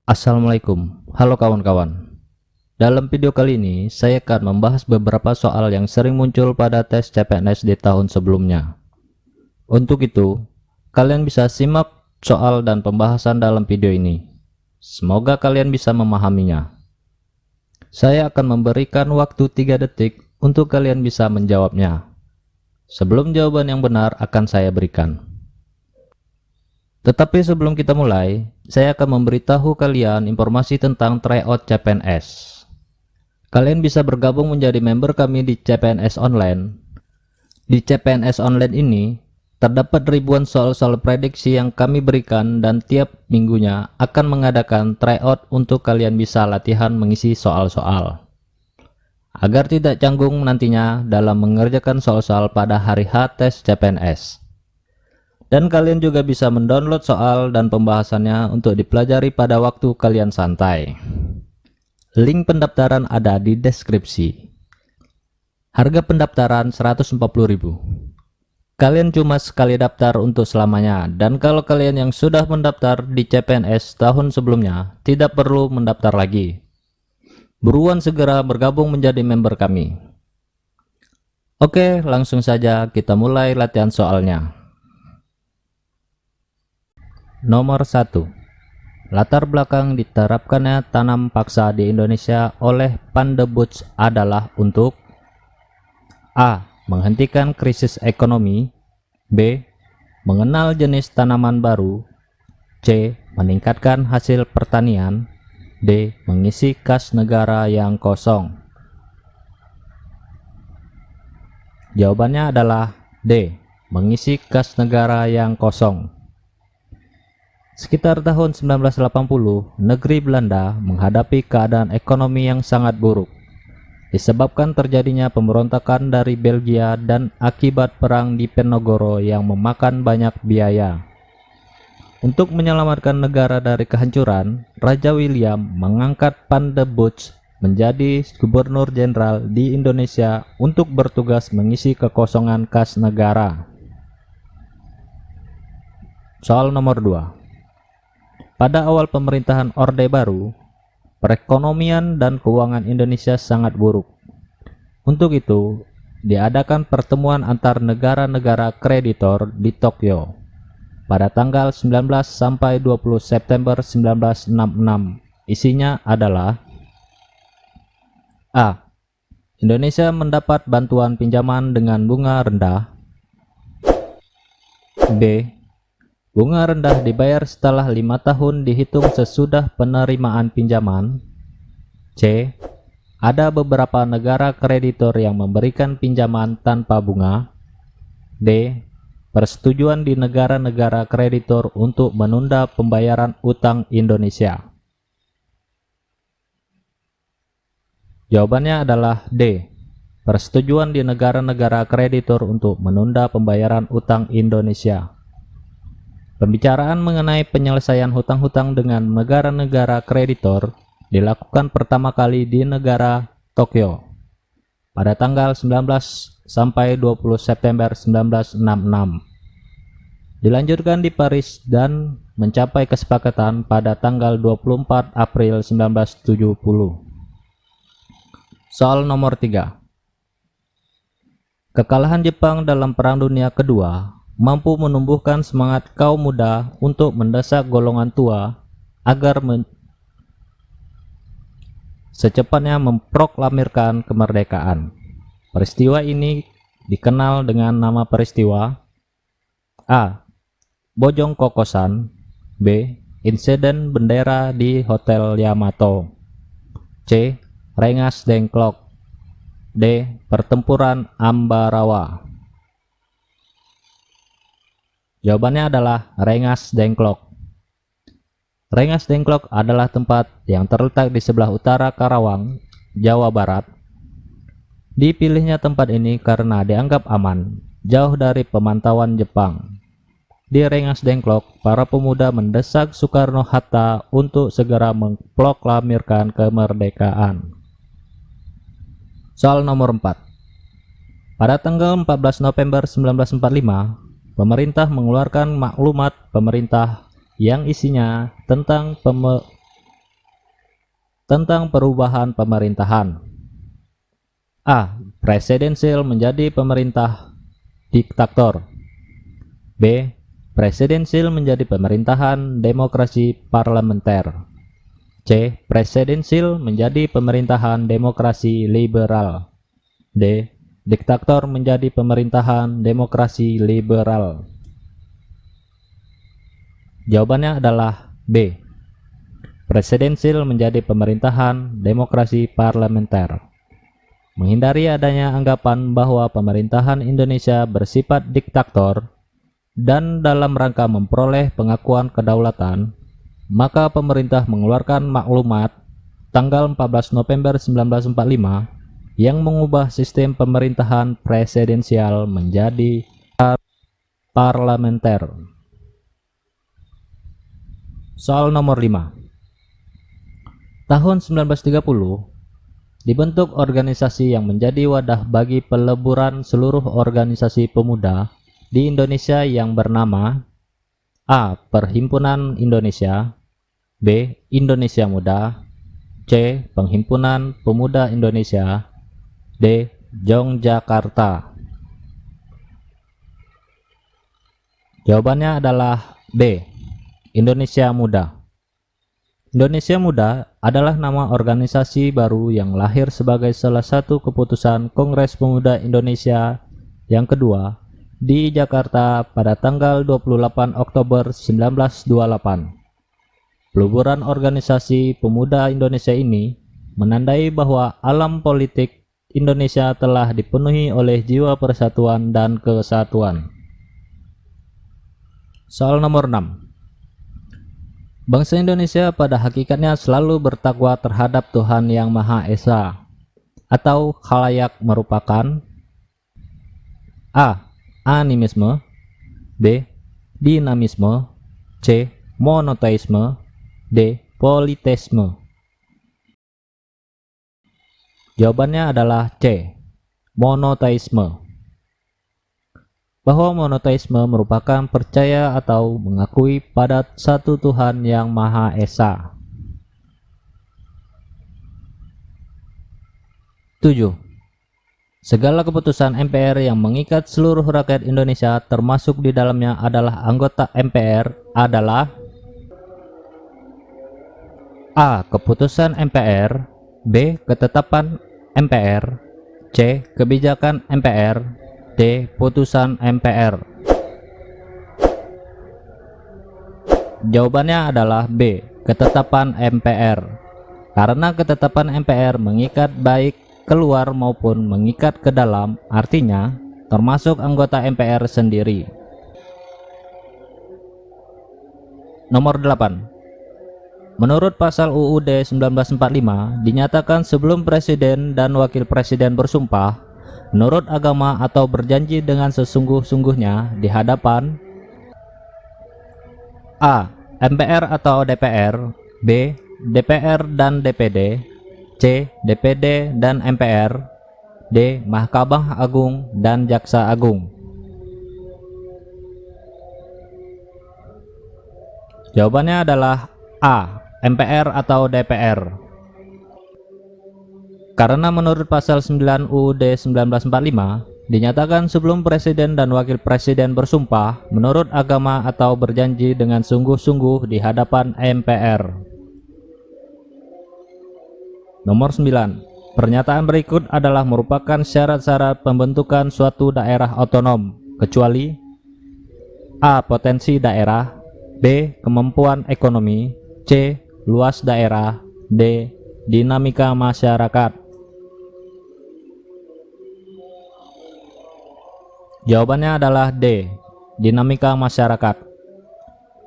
Assalamualaikum, halo kawan-kawan. Dalam video kali ini, saya akan membahas beberapa soal yang sering muncul pada tes CPNS di tahun sebelumnya. Untuk itu, kalian bisa simak soal dan pembahasan dalam video ini. Semoga kalian bisa memahaminya. Saya akan memberikan waktu 3 detik untuk kalian bisa menjawabnya. Sebelum jawaban yang benar akan saya berikan. Tetapi sebelum kita mulai, saya akan memberitahu kalian informasi tentang tryout CPNS. Kalian bisa bergabung menjadi member kami di CPNS Online. Di CPNS Online ini, terdapat ribuan soal-soal prediksi yang kami berikan dan tiap minggunya akan mengadakan tryout untuk kalian bisa latihan mengisi soal-soal. Agar tidak canggung nantinya dalam mengerjakan soal-soal pada hari H tes CPNS. Dan kalian juga bisa mendownload soal dan pembahasannya untuk dipelajari pada waktu kalian santai. Link pendaftaran ada di deskripsi. Harga pendaftaran 140.000. Kalian cuma sekali daftar untuk selamanya, dan kalau kalian yang sudah mendaftar di CPNS tahun sebelumnya, tidak perlu mendaftar lagi. Buruan segera bergabung menjadi member kami. Oke, langsung saja kita mulai latihan soalnya. Nomor 1. Latar belakang diterapkannya tanam paksa di Indonesia oleh Pandebutz adalah untuk A. Menghentikan krisis ekonomi. B. Mengenal jenis tanaman baru. C. Meningkatkan hasil pertanian. D. Mengisi kas negara yang kosong. Jawabannya adalah D. Mengisi kas negara yang kosong. Sekitar tahun 1980, negeri Belanda menghadapi keadaan ekonomi yang sangat buruk, disebabkan terjadinya pemberontakan dari Belgia dan akibat perang di Diponegoro yang memakan banyak biaya. Untuk menyelamatkan negara dari kehancuran, Raja William mengangkat Pandebutz menjadi gubernur jenderal di Indonesia untuk bertugas mengisi kekosongan kas negara. Soal nomor 2. Pada awal pemerintahan Orde Baru, perekonomian dan keuangan Indonesia sangat buruk. Untuk itu, diadakan pertemuan antar negara-negara kreditor di Tokyo pada tanggal 19 sampai 20 September 1966. Isinya adalah A. Indonesia mendapat bantuan pinjaman dengan bunga rendah. B. Bunga rendah dibayar setelah 5 tahun dihitung sesudah penerimaan pinjaman. C. Ada beberapa negara kreditor yang memberikan pinjaman tanpa bunga. D. Persetujuan di negara-negara kreditor untuk menunda pembayaran utang Indonesia. Jawabannya adalah D. Persetujuan di negara-negara kreditor untuk menunda pembayaran utang Indonesia. Pembicaraan mengenai penyelesaian hutang-hutang dengan negara-negara kreditor dilakukan pertama kali di negara Tokyo pada tanggal 19 sampai 20 September 1966. Dilanjutkan di Paris dan mencapai kesepakatan pada tanggal 24 April 1970. Soal nomor 3. Kekalahan Jepang dalam Perang Dunia Kedua mampu menumbuhkan semangat kaum muda untuk mendesak golongan tua agar secepatnya memproklamirkan kemerdekaan. Peristiwa ini dikenal dengan nama peristiwa A. Bojong Kokosan. B. Insiden bendera di Hotel Yamato. C. Rengas Dengklok. D. Pertempuran Ambarawa. Jawabannya adalah Rengas Dengklok. Rengas Dengklok adalah tempat yang terletak di sebelah utara Karawang, Jawa Barat. Dipilihnya tempat ini karena dianggap aman, jauh dari pemantauan Jepang. Di Rengas Dengklok, para pemuda mendesak Soekarno-Hatta untuk segera memproklamirkan kemerdekaan. Soal nomor 4. Pada tanggal 14 November 1945, pemerintah mengeluarkan maklumat pemerintah yang isinya tentang tentang perubahan pemerintahan. A. Presidensial menjadi pemerintah diktator. B. Presidensial menjadi pemerintahan demokrasi parlementer. C. Presidensial menjadi pemerintahan demokrasi liberal. D. Diktator menjadi pemerintahan demokrasi liberal. Jawabannya adalah B. Presidensial menjadi pemerintahan demokrasi parlementer. Menghindari adanya anggapan bahwa pemerintahan Indonesia bersifat diktator dan dalam rangka memperoleh pengakuan kedaulatan, maka pemerintah mengeluarkan maklumat tanggal 14 November 1945 yang mengubah sistem pemerintahan presidensial menjadi parlementer. Soal nomor 5. Tahun 1930, dibentuk organisasi yang menjadi wadah bagi peleburan seluruh organisasi pemuda di Indonesia yang bernama A. Perhimpunan Indonesia, B. Indonesia Muda, C. Penghimpunan Pemuda Indonesia, D. Yogyakarta. Jawabannya adalah B. Indonesia Muda. Indonesia Muda adalah nama organisasi baru yang lahir sebagai salah satu keputusan Kongres Pemuda Indonesia yang kedua di Jakarta pada tanggal 28 Oktober 1928. Peluburan organisasi pemuda Indonesia ini menandai bahwa alam politik Indonesia telah dipenuhi oleh jiwa persatuan dan kesatuan. Soal nomor 6. Bangsa Indonesia pada hakikatnya selalu bertakwa terhadap Tuhan Yang Maha Esa, atau khalayak merupakan A. Animisme, B. Dinamisme, C. Monoteisme, D. Politeisme. Jawabannya adalah C. Monoteisme. Bahwa monoteisme merupakan percaya atau mengakui pada satu Tuhan Yang Maha Esa. 7. Segala keputusan MPR yang mengikat seluruh rakyat Indonesia termasuk di dalamnya adalah anggota MPR adalah A. Keputusan MPR, B. Ketetapan MPR, C. Kebijakan MPR, D. Putusan MPR. Jawabannya adalah B. Ketetapan MPR. Karena ketetapan MPR mengikat baik keluar maupun mengikat ke dalam, artinya termasuk anggota MPR sendiri. Nomor 8. Menurut pasal UUD 1945 dinyatakan sebelum presiden dan wakil presiden bersumpah menurut agama atau berjanji dengan sesungguh-sungguhnya di hadapan A. MPR atau DPR, B. DPR dan DPD, C. DPD dan MPR, D. Mahkamah Agung dan Jaksa Agung. Jawabannya adalah A. MPR atau DPR. Karena menurut pasal 9 UUD 1945 dinyatakan sebelum presiden dan wakil presiden bersumpah menurut agama atau berjanji dengan sungguh-sungguh di hadapan MPR. Nomor 9. Pernyataan berikut adalah merupakan syarat-syarat pembentukan suatu daerah otonom kecuali A. Potensi daerah, B. Kemampuan ekonomi, C. Luas daerah, D. Dinamika masyarakat. Jawabannya adalah D. Dinamika masyarakat.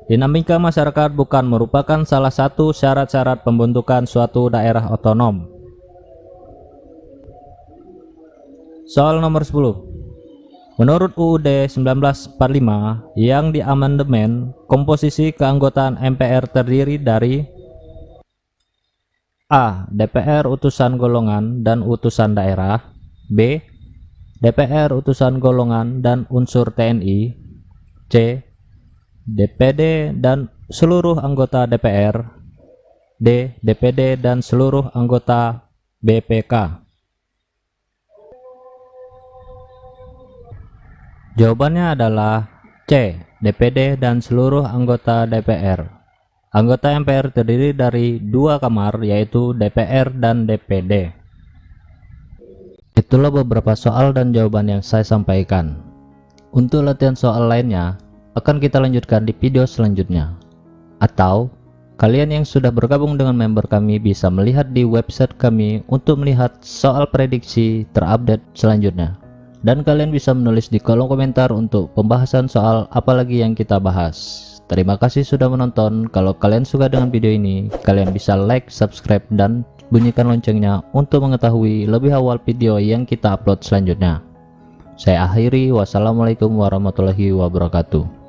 Dinamika masyarakat bukan merupakan salah satu syarat-syarat pembentukan suatu daerah otonom. Soal nomor 10. Menurut UUD 1945 yang diamandemen, komposisi keanggotaan MPR terdiri dari A. DPR utusan golongan dan utusan daerah, B. DPR utusan golongan dan unsur TNI, C. DPD dan seluruh anggota DPR, D. DPD dan seluruh anggota BPK? Jawabannya adalah C. DPD dan seluruh anggota DPR. Anggota MPR terdiri dari dua kamar, yaitu DPR dan DPD. Itulah beberapa soal dan jawaban yang saya sampaikan. Untuk latihan soal lainnya, akan kita lanjutkan di video selanjutnya. Atau, kalian yang sudah bergabung dengan member kami bisa melihat di website kami untuk melihat soal prediksi terupdate selanjutnya. Dan kalian bisa menulis di kolom komentar untuk pembahasan soal apalagi yang kita bahas. Terima kasih sudah menonton. Kalau kalian suka dengan video ini, kalian bisa like, subscribe, dan bunyikan loncengnya untuk mengetahui lebih awal video yang kita upload selanjutnya. Saya akhiri, wassalamualaikum warahmatullahi wabarakatuh.